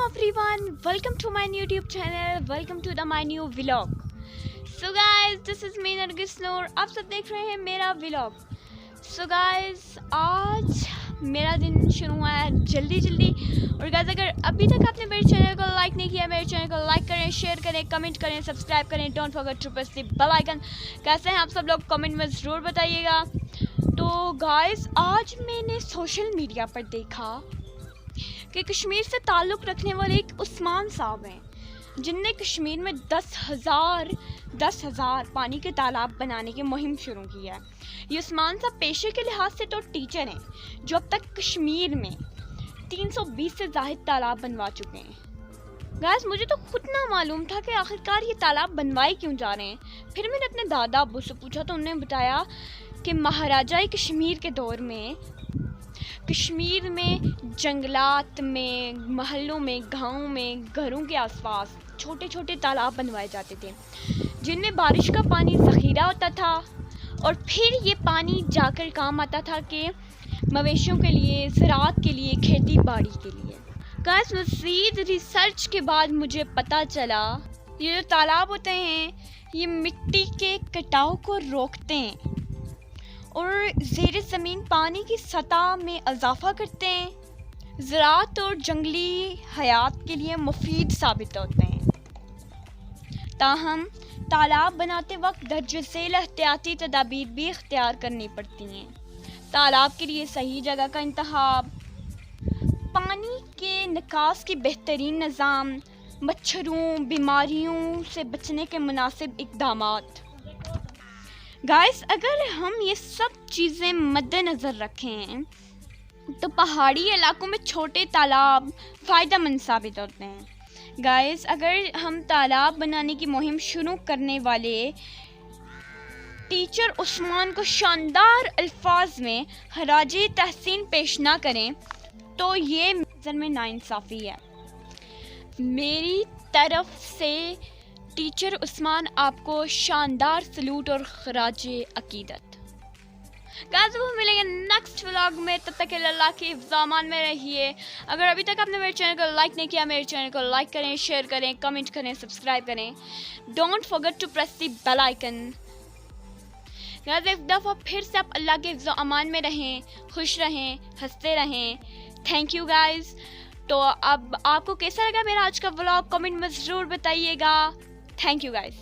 everyone, welcome to my YouTube channel, welcome to my new vlog. So guys, this is me Nargis नूर, आप सब देख रहे हैं मेरा vlog. So guys, आज मेरा दिन शुरू हुआ है जल्दी और guys अगर अभी तक आपने मेरे चैनल को लाइक नहीं किया, मेरे चैनल को लाइक करें, शेयर करें, कमेंट करें, सब्सक्राइब करें. Don't forget to press the bell icon. कैसे हैं आप सब लोग, कमेंट में ज़रूर बताइएगा. तो गाइस आज मैंने सोशल मीडिया पर देखा कि कश्मीर से ताल्लुक़ रखने वाले एक उस्मान साहब हैं जिनने कश्मीर में 10,000 पानी के तालाब बनाने की मुहिम शुरू की है. ये उस्मान साहब पेशे के लिहाज से तो टीचर हैं जो अब तक कश्मीर में 320 से ज़ायद तालाब बनवा चुके हैं. गाइस मुझे तो खुद ना मालूम था कि आखिरकार ये तालाब बनवाए क्यों जा रहे हैं. फिर मैंने अपने दादा अब्बू से पूछा तो उन्होंने बताया कि महाराजा कश्मीर के दौर में कश्मीर में जंगलात में, महलों में, गाँव में, घरों के आसपास छोटे छोटे तालाब बनवाए जाते थे जिनमें बारिश का पानी ज़ख़ीरा होता था और फिर ये पानी जाकर काम आता था कि मवेशियों के लिए, ज़राअत के लिए, खेती बाड़ी के लिए. गाइस मज़ीद रिसर्च के बाद मुझे पता चला ये जो तालाब होते हैं ये मिट्टी के कटाव को रोकते हैं और ज़ेर ज़मीन पानी की सतह में इजाफ़ा करते हैं. ज़राअत और जंगली हयात के लिए मुफीद साबित होते हैं. ताहम तालाब बनाते वक्त दर्ज झेल एहतियाती तदाबीर भी इख्तियार करनी पड़ती हैं. तालाब के लिए सही जगह का इंतखाब, पानी के निकास की बेहतरीन निज़ाम, मच्छरों, बीमारियों से बचने के मुनासिब इक़दामात. गाइस अगर हम ये सब चीज़ें मद्देनज़र रखें तो पहाड़ी इलाकों में छोटे तालाब फ़ायदेमंद साबित होते हैं. गाइस अगर हम तालाब बनाने की मुहिम शुरू करने वाले टीचर उस्मान को शानदार अल्फाज में खराजे तहसीन पेश ना करें तो ये नज़र में नाइंसाफ़ी है. मेरी तरफ से टीचर उस्मान आपको शानदार सलूट और खराजे अकीदत. गाइस वो मिलेंगे नेक्स्ट व्लॉग में, तब तक के अल्लाह के हिफ़्ज़-ए-अमान में रहिए. अगर अभी तक आपने मेरे चैनल को लाइक नहीं किया, मेरे चैनल को लाइक करें, शेयर करें, कमेंट करें, सब्सक्राइब करें. Don't forget to press the bell icon. Guys एक दफ़ा फिर से आप अल्लाह के हिफ़्ज़-ए-अमान में रहें, खुश रहें, हंसते रहें. Thank you guys. तो अब आपको कैसा लगा मेरा आज का व्लॉग, कमेंट में ज़रूर बताइएगा. Thank you guys.